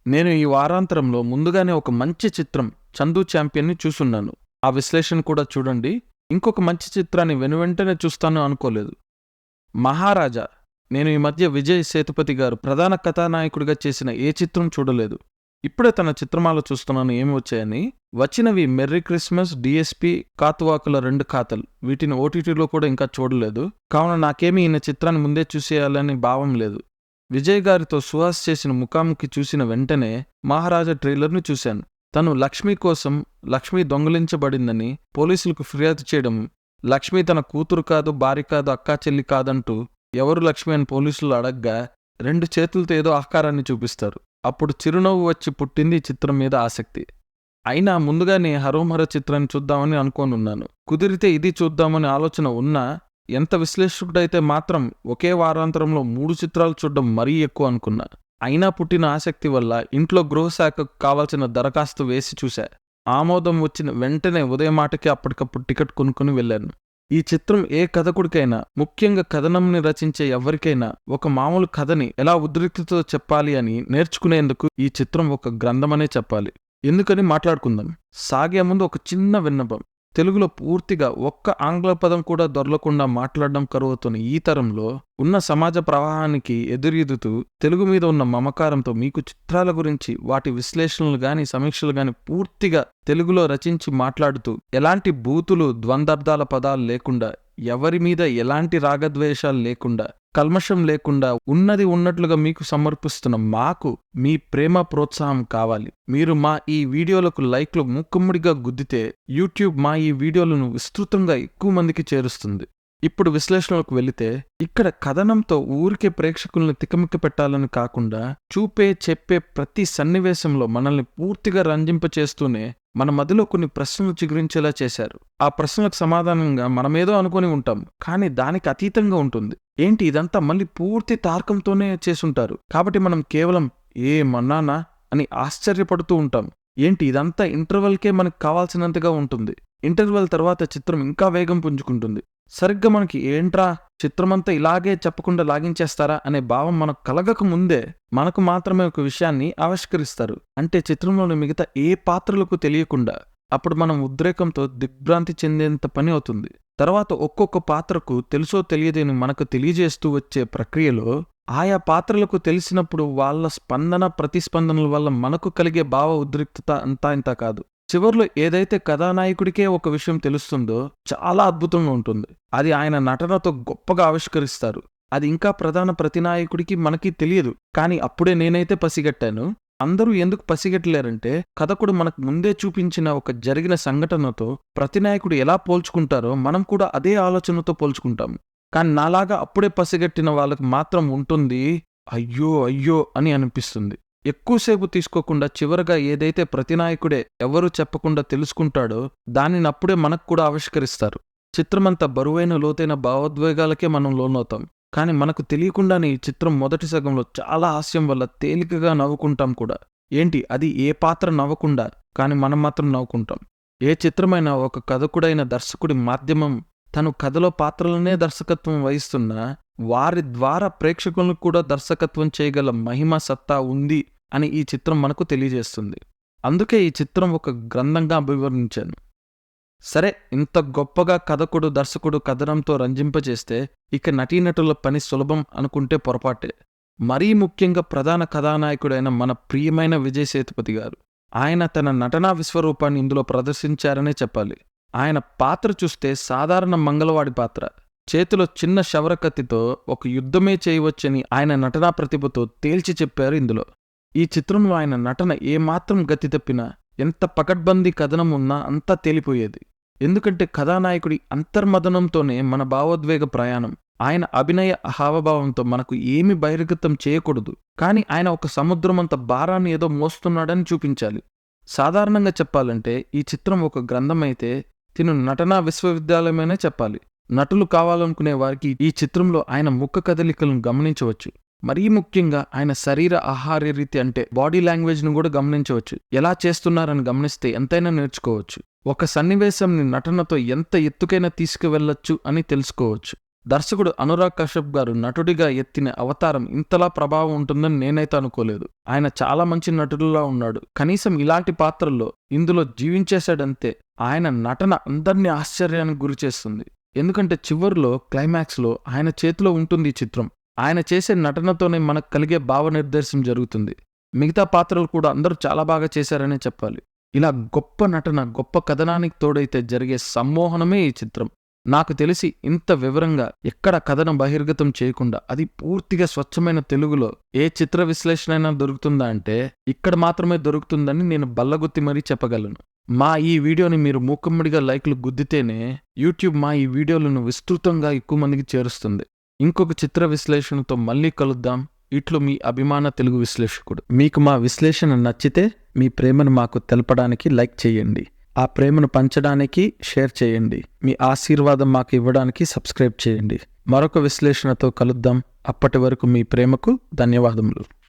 నేను ఈ వారాంతరంలో ముందుగానే ఒక మంచి చిత్రం 'చందు ఛాంపియన్'ని చూసున్నాను. ఆ విశ్లేషణ కూడా చూడండి. ఇంకొక మంచి చిత్రాన్ని వెనువెంటనే చూస్తాను అనుకోలేదు. 'మహారాజా'. నేను ఈ మధ్య విజయ్ సేతుపతి గారు ప్రధాన కథానాయకుడిగా చేసిన ఏ చిత్రం చూడలేదు. ఇప్పుడే తన చిత్రమాల చూస్తున్నాను ఏమి వచ్చాయని. వచ్చినవి 'మెర్రీ క్రిస్మస్', 'డిఎస్పి', 'కాతువాకుల 2 ఖాతలు'. వీటిని ఓటీటీలో కూడా ఇంకా చూడలేదు. కావున నాకేమీ ఈయన చిత్రాన్ని ముందే చూసేయాలని భావం లేదు. విజయ్ గారితో సుహాస్ చేసిన ముఖాముఖి చూసిన వెంటనే 'మహారాజా' ట్రైలర్ను చూశాను. తను లక్ష్మి కోసం లక్ష్మి దొంగిలించబడిందని పోలీసులకు ఫిర్యాదు చేయడం, లక్ష్మి తన కూతురు కాదు, భార్య కాదు, అక్కా చెల్లి కాదంటూ ఎవరు లక్ష్మి అని పోలీసులు అడగ్గా 2 చేతులతో ఏదో ఆకారాన్ని చూపిస్తారు. అప్పుడు చిరునవ్వు వచ్చి పుట్టింది ఈ చిత్రం మీద ఆసక్తి. అయినా ముందుగానే 'హరోం హర' చిత్రాన్ని చూద్దామని అనుకోనున్నాను. కుదిరితే ఇది చూద్దామని ఆలోచన ఉన్నా ఎంత విశ్లేషకుడైతే మాత్రం ఒకే వారాంతరంలో 3 చిత్రాలు చూడడం మరీ ఎక్కువ అనుకున్నా. అయినా పుట్టిన ఆసక్తి వల్ల ఇంట్లో గృహశాఖకు కావాల్సిన దరఖాస్తు వేసి చూశా. ఆమోదం వచ్చిన వెంటనే ఉదయమాటకి అప్పటికప్పుడు టికెట్ కొనుక్కుని వెళ్ళాను. ఈ చిత్రం ఏ కథకుడికైనా, ముఖ్యంగా కథనంని రచించే ఎవరికైనా ఒక మామూలు కథని ఎలా ఉద్రిక్తతో చెప్పాలి అని నేర్చుకునేందుకు ఈ చిత్రం ఒక గ్రంథమనే చెప్పాలి. ఎందుకని మాట్లాడుకుందాం. సాగే ముందు ఒక చిన్న విన్నపం. తెలుగులో పూర్తిగా ఒక్క ఆంగ్ల పదం కూడా దొరలకుండా మాట్లాడడం కరువుతున్న ఈ తరంలో ఉన్న సమాజ ప్రవాహానికి ఎదురీదుతూ తెలుగు మీద ఉన్న మమకారంతో మీకు చిత్రాల గురించి వాటి విశ్లేషణలు గాని సమీక్షలు గాని పూర్తిగా తెలుగులో రచించి మాట్లాడుతూ ఎలాంటి బూతులు, ద్వందార్థాల పదాలు లేకుండా, ఎవరి మీద ఎలాంటి రాగద్వేషాలు లేకుండా, కల్మషం లేకుండా ఉన్నది ఉన్నట్లుగా మీకు సమర్పిస్తున్న మాకు మీ ప్రేమ ప్రోత్సాహం కావాలి. మీరు మా ఈ వీడియోలకు లైక్లు ముక్కుమ్మడిగా గుద్దితే యూట్యూబ్ మా ఈ వీడియోలను విస్తృతంగా ఎక్కువ మందికి చేరుస్తుంది. ఇప్పుడు విశ్లేషణలకు వెళితే, ఇక్కడ కథనంతో ఊరికే ప్రేక్షకుల్ని తికమిక పెట్టాలని కాకుండా చెప్పే ప్రతి సన్నివేశంలో మనల్ని పూర్తిగా రంజింపచేస్తూనే మన మదిలో కొన్ని ప్రశ్నలు చిగురించేలా చేశారు. ఆ ప్రశ్నలకు సమాధానంగా మనమేదో అనుకుని ఉంటాం, కానీ దానికి అతీతంగా ఉంటుంది. ఏంటి ఇదంతా మళ్ళీ పూర్తి తార్కంతోనే చేసుంటారు. కాబట్టి మనం కేవలం ఏమన్నానా అని ఆశ్చర్యపడుతూ ఉంటాం. ఏంటి ఇదంతా ఇంటర్వెల్కే మనకు కావాల్సినంతగా ఉంటుంది. ఇంటర్వెల్ తర్వాత చిత్రం ఇంకా వేగం పుంజుకుంటుంది. సరిగ్గా మనకి ఏంట్రా చిత్రమంతా ఇలాగే చెప్పకుండా లాగించేస్తారా అనే భావం మనకు కలగక ముందే మనకు మాత్రమే ఒక విషయాన్ని ఆవిష్కరిస్తారు. అంటే చిత్రంలోని మిగతా ఏ పాత్రలకు తెలియకుండా. అప్పుడు మనం ఉద్రేకంతో దిగ్భ్రాంతి చెందేంత పని అవుతుంది. తర్వాత ఒక్కొక్క పాత్రకు తెలుసో తెలియదని మనకు తెలియజేస్తూ వచ్చే ప్రక్రియలో ఆయా పాత్రలకు తెలిసినప్పుడు వాళ్ళ స్పందన, ప్రతిస్పందనల వల్ల మనకు కలిగే భావ ఉద్రిక్తత అంతా ఇంత కాదు. చివర్లో ఏదైతే కథానాయకుడికే ఒక విషయం తెలుస్తుందో చాలా అద్భుతంగా ఉంటుంది. అది ఆయన నటనతో గొప్పగా ఆవిష్కరిస్తారు. అది ఇంకా ప్రధాన ప్రతినాయకుడికి మనకి తెలియదు. కానీ అప్పుడే నేనైతే పసిగట్టాను. అందరూ ఎందుకు పసిగట్టలేరంటే, కథకుడు మనకు ముందే చూపించిన ఒక జరిగిన సంఘటనతో ప్రతినాయకుడు ఎలా పోల్చుకుంటారో మనం కూడా అదే ఆలోచనతో పోల్చుకుంటాం. కానీ నాలాగా అప్పుడే పసిగట్టిన వాళ్ళకు మాత్రం ఉంటుంది, అయ్యో అయ్యో అని అనిపిస్తుంది. ఎక్కువసేపు తీసుకోకుండా చివరగా ఏదైతే ప్రతినాయకుడే ఎవరూ చెప్పకుండా తెలుసుకుంటాడో దానిని అప్పుడే మనకు కూడా ఆవిష్కరిస్తారు. చిత్రమంతా బరువైన లోతైన భావోద్వేగాలకే మనం లోనవుతాం. కానీ మనకు తెలియకుండానే ఈ చిత్రం మొదటి సగంలో చాలా హాస్యం వల్ల తేలికగా నవ్వుకుంటాం కూడా. ఏంటి అది ఏ పాత్ర నవ్వకుండా, కానీ మనం మాత్రం నవ్వుకుంటాం. ఏ చిత్రమైనా ఒక కథకుడైన దర్శకుడి మాధ్యమం తను కథలో పాత్రలనే దర్శకత్వం వహిస్తున్నా వారి ద్వారా ప్రేక్షకులను కూడా దర్శకత్వం చేయగల మహిమ సత్తా ఉంది అని ఈ చిత్రం మనకు తెలియజేస్తుంది. అందుకే ఈ చిత్రం ఒక గ్రంథంగా అభివర్ణించాను. సరే, ఇంత గొప్పగా కథకుడు, దర్శకుడు కథనంతో రంజింపజేస్తే ఇక నటీనటుల పని సులభం అనుకుంటే పొరపాటే. మరీ ముఖ్యంగా ప్రధాన కథానాయకుడైన మన ప్రియమైన విజయ్ సేతుపతి గారు. ఆయన తన నటనా విశ్వరూపాన్ని ఇందులో ప్రదర్శించారనే చెప్పాలి. ఆయన పాత్ర చూస్తే సాధారణ మంగళవాడి పాత్ర. చేతిలో చిన్న శవరకత్తితో ఒక యుద్ధమే చేయవచ్చని ఆయన నటనా ప్రతిభతో తేల్చి చెప్పారు ఇందులో. ఈ చిత్రంలో ఆయన నటన ఏమాత్రం గతి తప్పినా, ఎంత పకడ్బందీ కథనం ఉన్నా అంతా తేలిపోయేది. ఎందుకంటే కథానాయకుడి అంతర్మదనంతోనే మన భావోద్వేగ ప్రయాణం. ఆయన అభినయ హావభావంతో మనకు ఏమి బహిర్గతం చేయకూడదు, కానీ ఆయన ఒక సముద్రమంత భారాన్ని ఏదో మోస్తున్నాడని చూపించాలి. సాధారణంగా చెప్పాలంటే ఈ చిత్రం ఒక గ్రంథమైతే తిను నటనా విశ్వవిద్యాలయమనే చెప్పాలి. నటులు కావాలనుకునే వారికి ఈ చిత్రంలో ఆయన ముఖ కదలికలను గమనించవచ్చు. మరీ ముఖ్యంగా ఆయన శరీర ఆహార్య రీతి అంటే బాడీ లాంగ్వేజ్ను కూడా గమనించవచ్చు. ఎలా చేస్తున్నారని గమనిస్తే ఎంతైనా నేర్చుకోవచ్చు. ఒక సన్నివేశంని నటనతో ఎంత ఎత్తుకైనా తీసుకువెళ్లొచ్చు అని తెలుసుకోవచ్చు. దర్శకుడు అనురాగ్ కశ్యప్ గారు నటుడిగా ఎత్తిన అవతారం ఇంతలా ప్రభావం ఉంటుందని నేనైతే అనుకోలేదు. ఆయన చాలా మంచి నటుడులా ఉన్నాడు. కనీసం ఇలాంటి పాత్రల్లో ఇందులో జీవించేశాడంతే. ఆయన నటన అందర్నీ ఆశ్చర్యానికి గురిచేస్తుంది. ఎందుకంటే చివర్లో క్లైమాక్స్లో ఆయన చేతిలో ఉంటుంది ఈ చిత్రం. ఆయన చేసే నటనతోనే మనకు కలిగే భావనిర్దేశం జరుగుతుంది. మిగతా పాత్రలు కూడా అందరూ చాలా బాగా చేశారనే చెప్పాలి. ఇలా గొప్ప నటన, గొప్ప కథనానికి తోడైతే జరిగే సమ్మోహనమే ఈ చిత్రం. నాకు తెలిసి ఇంత వివరంగా ఎక్కడ కథను బహిర్గతం చేయకుండా అది పూర్తిగా స్వచ్ఛమైన తెలుగులో ఏ చిత్ర విశ్లేషణ అయినా దొరుకుతుందా అంటే ఇక్కడ మాత్రమే దొరుకుతుందని నేను బల్లగుత్తి మరీ చెప్పగలను. మా ఈ వీడియోని మీరు మూకుమ్మడిగా లైక్లు గుద్దితేనే యూట్యూబ్ మా ఈ వీడియోలను విస్తృతంగా ఎక్కువ మందికి చేరుస్తుంది. ఇంకొక చిత్ర విశ్లేషణతో మళ్ళీ కలుద్దాం. ఇట్లు మీ అభిమాన తెలుగు విశ్లేషకుడు. మీకు మా విశ్లేషణ నచ్చితే మీ ప్రేమను మాకు తెలపడానికి లైక్ చేయండి. ఆ ప్రేమను పంచడానికి షేర్ చేయండి. మీ ఆశీర్వాదం మాకు ఇవ్వడానికి సబ్స్క్రైబ్ చేయండి. మరొక విశ్లేషణతో కలుద్దాం. అప్పటి వరకు మీ ప్రేమకు ధన్యవాదములు.